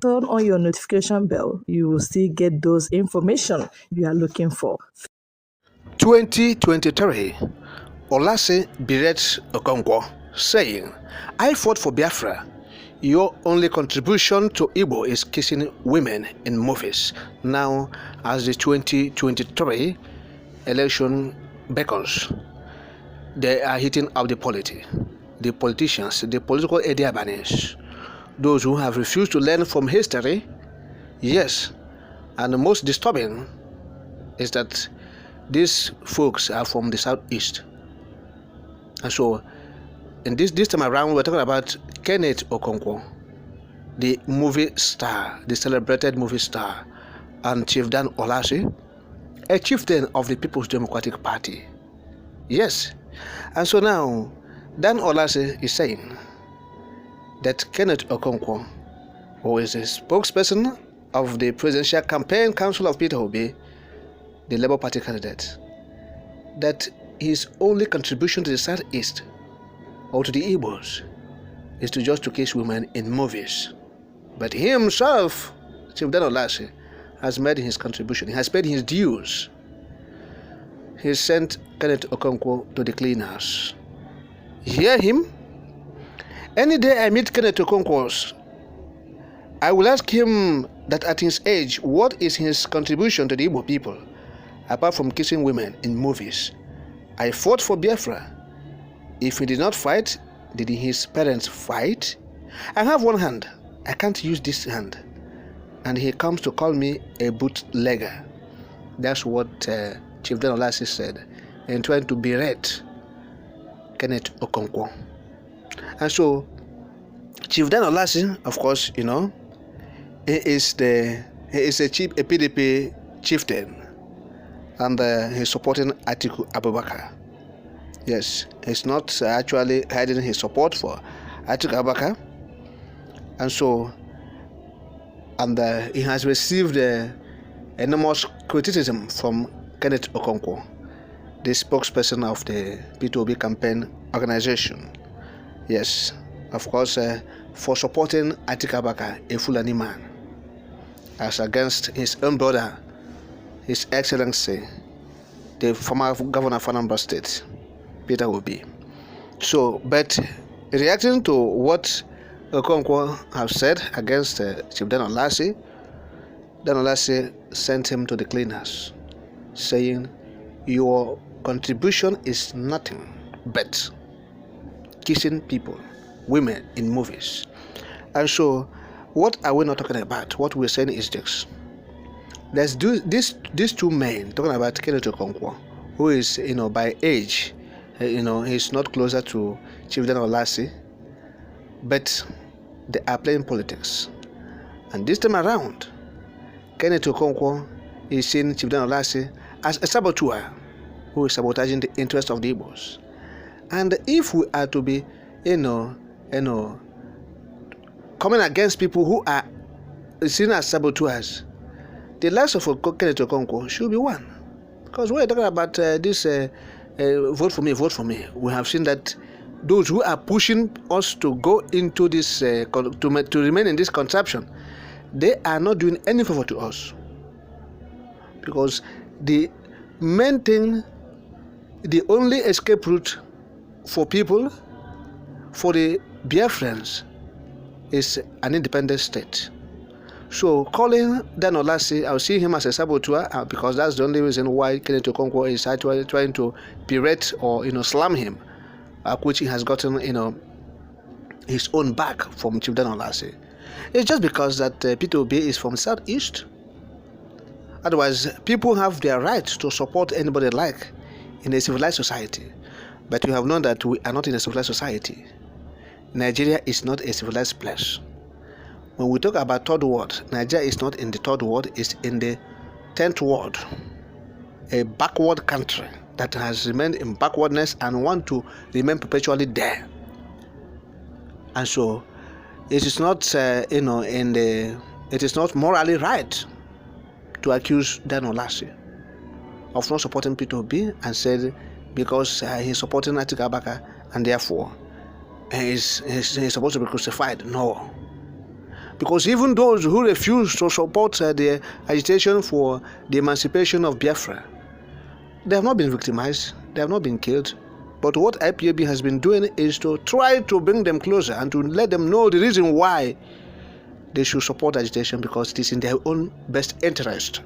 turn on your notification bell. You will still get those information you are looking for. 2023, Olase berates Okonkwo, saying, I fought for Biafra. Your only contribution to Igbo is kissing women in movies. Now, as the 2023 election beckons, they are hitting up the politicians, the political Ediabanes, those who have refused to learn from history. Yes, and the most disturbing is that these folks are from the southeast. And so, in this time around, we're talking about Kenneth Okonkwo, the movie star, the celebrated movie star, and Chief Dan Olase, a chieftain of the People's Democratic Party. Yes. And so now, Dan Olase is saying that Kenneth Okonkwo, who is a spokesperson of the Presidential Campaign Council of Peter Obi, the Labour Party candidate, that his only contribution to the Southeast or to the Igbos is to kiss women in movies. But he himself, Chief Dan Olase, has made his contribution. He has paid his dues. He sent Kenneth Okonkwo to the cleaners. Hear him? Any day I meet Kenneth Okonkwo, I will ask him that at his age, what is his contribution to the Igbo people, apart from kissing women in movies? I fought for Biafra. If he did not fight, did his parents fight? I have one hand. I can't use this hand. And he comes to call me a bootlegger. That's what Chief Dan Olase said, and trying to berate Kenneth Okonkwo. And so, Chief Dan Olase, of course, he is a PDP chieftain, and he's supporting Atiku Abubakar. Yes, he's not actually hiding his support for Atiku Abubakar, and so, he has received enormous criticism from Kenneth Okonkwo, the spokesperson of the P2B campaign organization. Yes, of course, for supporting Atiku Abubakar, a Fulani man, as against his own brother, His Excellency, the former governor of Anambra State, Peter Obi. So, but reacting to what Okonkwo have said against Chief Dan Olase sent him to the cleaners, saying, your contribution is nothing but kissing people, women in movies. And so, what are we not talking about? What we're saying is this. There's these two men talking about Kenneth Okonkwo, who is, by age, he's not closer to Chief Dan Olase, but they are playing politics. And this time around, Kenneth Okonkwo is seeing Chief Dan Olase as a saboteur who is sabotaging the interests of the Igbos. And if we are to be, coming against people who are seen as saboteurs, the likes of Kenneth Okonkwo should be one. Because we're talking about this vote for me. We have seen that those who are pushing us to go into this, to remain in this contraption, they are not doing any favor to us. Because the main thing, the only escape route for people, for the Biafrans, is an independent state. So calling Dan Olase, I'll see him as a saboteur because that's the only reason why Kenneth Okonkwo is actually trying to berate or slam him, which he has gotten his own back from Chief Dan Olase. It's just because that Peter Obi is from Southeast. Otherwise, people have their right to support anybody they like in a civilized society. But you have known that we are not in a civilized society. Nigeria is not a civilized place. When we talk about third world, Nigeria is not in the third world, it's in the 10th world. A backward country that has remained in backwardness and want to remain perpetually there. And so, it is not, it is not morally right to accuse Dan Olase of not supporting Peter Obi and said because he's supporting Atiku Abubakar and therefore he's supposed to be crucified. No. Because even those who refuse to support the agitation for the emancipation of Biafra, they have not been victimized, they have not been killed. But what IPOB has been doing is to try to bring them closer and to let them know the reason why they should support agitation, because it is in their own best interest.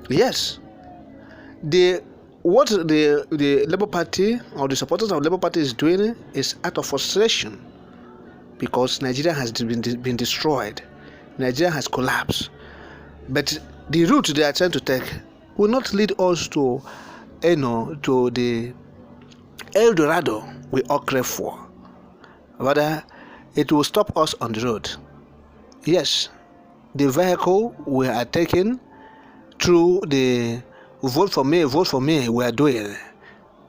Yes. What the Labour Party or the supporters of the Labour Party is doing is out of frustration, because Nigeria has been destroyed. Nigeria has collapsed. But the route they are trying to take will not lead us to the El Dorado we all crave for. Rather, it will stop us on the road. Yes, the vehicle we are taking through the vote for me we are doing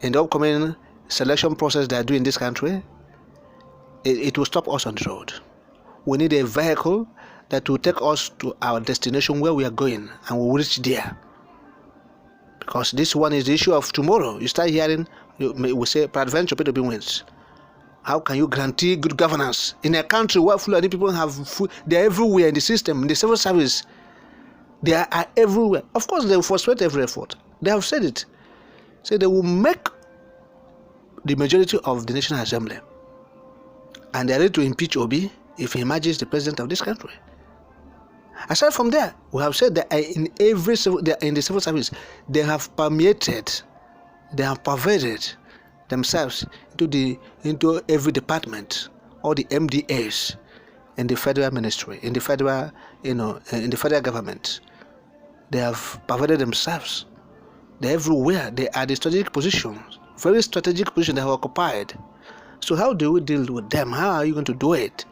in the upcoming selection process they are doing in this country, it will stop us on the road. We need a vehicle that will take us to our destination where we are going, and we will reach there. Because this one is the issue of tomorrow. You start hearing, we say, peradventure P2B wins. How can you guarantee good governance in a country where Fulani people have food? They're everywhere in the system, in the civil service. They are everywhere. Of course, they will frustrate every effort. They have said it. Say they will make the majority of the National Assembly, and they are ready to impeach Obi if he emerges the president of this country. Aside from that, we have said that in the civil service, they have permeated, they have pervaded themselves into every department, all the MDAs in the federal ministry, in the federal, in the federal government. They have pervaded themselves. They're everywhere. They are the strategic positions, very strategic position they have occupied. So how do we deal with them? How are you going to do it?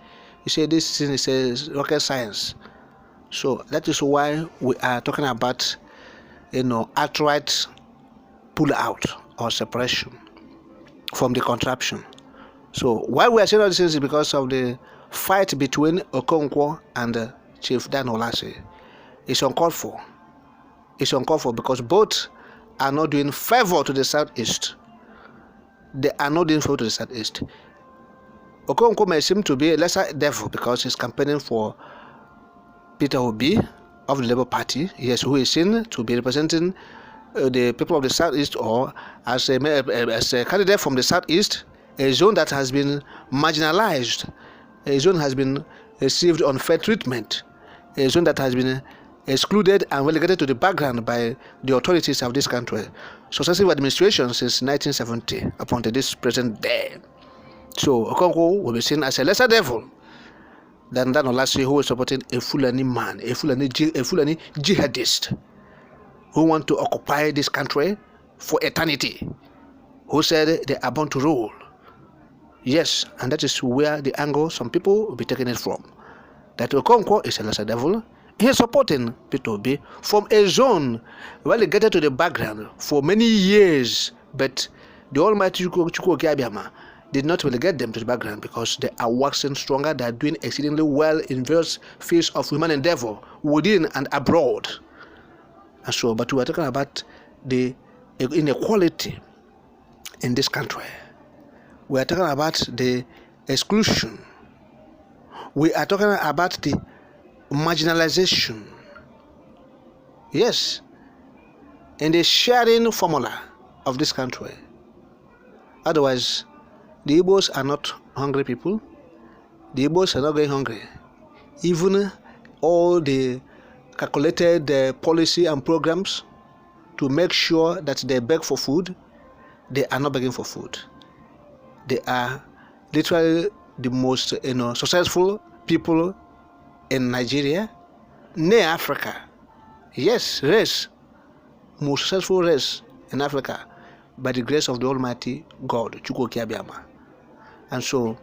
You say this is rocket science. So that is why we are talking about, outright pull out or separation from the contraption. So why we are saying all these things is because of the fight between Okonkwo and Chief Dan Olase. It's uncalled for. It's uncalled for because both are not doing favor to the southeast. They are not doing favor to the southeast. Okonkwo may seem to be a lesser devil because he's campaigning for Peter Obi of the Labour Party, yes, who is seen to be representing the people of the southeast, or as a candidate from the southeast, a zone that has been marginalized, a zone has been received unfair treatment, a zone that has been excluded and relegated to the background by the authorities of this country, successive administrations since 1970 up until this present day. So Okonkwo will be seen as a lesser devil than Dan Olase, who is supporting a Fulani man, a Fulani jihadist, who want to occupy this country for eternity, who said they are born to rule. Yes, and that is where the angle some people will be taking it from. That Okonkwo is a lesser devil. He is supporting P2B from a zone relegated to the background for many years, but the Almighty Chukwu Okiabiama did not relegate them to the background because they are waxing stronger. They are doing exceedingly well in various fields of human endeavor within and abroad. And so, but we are talking about the inequality in this country. We are talking about the exclusion. We are talking about the marginalization. Yes, in the sharing formula of this country. Otherwise, the Igbos are not hungry people. The Igbos are not going hungry. Even all the calculated policy and programs to make sure that they beg for food, they are not begging for food. They are literally the most successful people in Nigeria, near Africa. Yes, race, most successful race in Africa by the grace of the Almighty God, Chukwu Okiabiama. And so,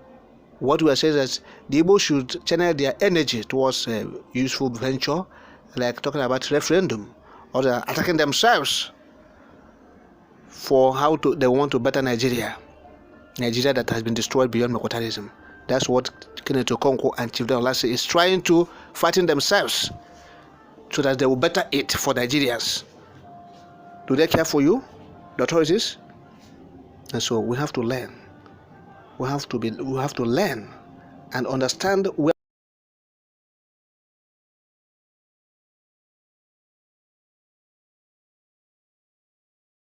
what we are saying is that the Igbo should channel their energy towards a useful venture, like talking about referendum, or they are attacking themselves for how they want to better Nigeria that has been destroyed beyond Mekotalism. That's what Kenneth Okonkwo and Chief Dan Olase is trying to fighting themselves so that they will better it for Nigerians. Do they care for you, the authorities? And so we have to learn. We have to learn and understand where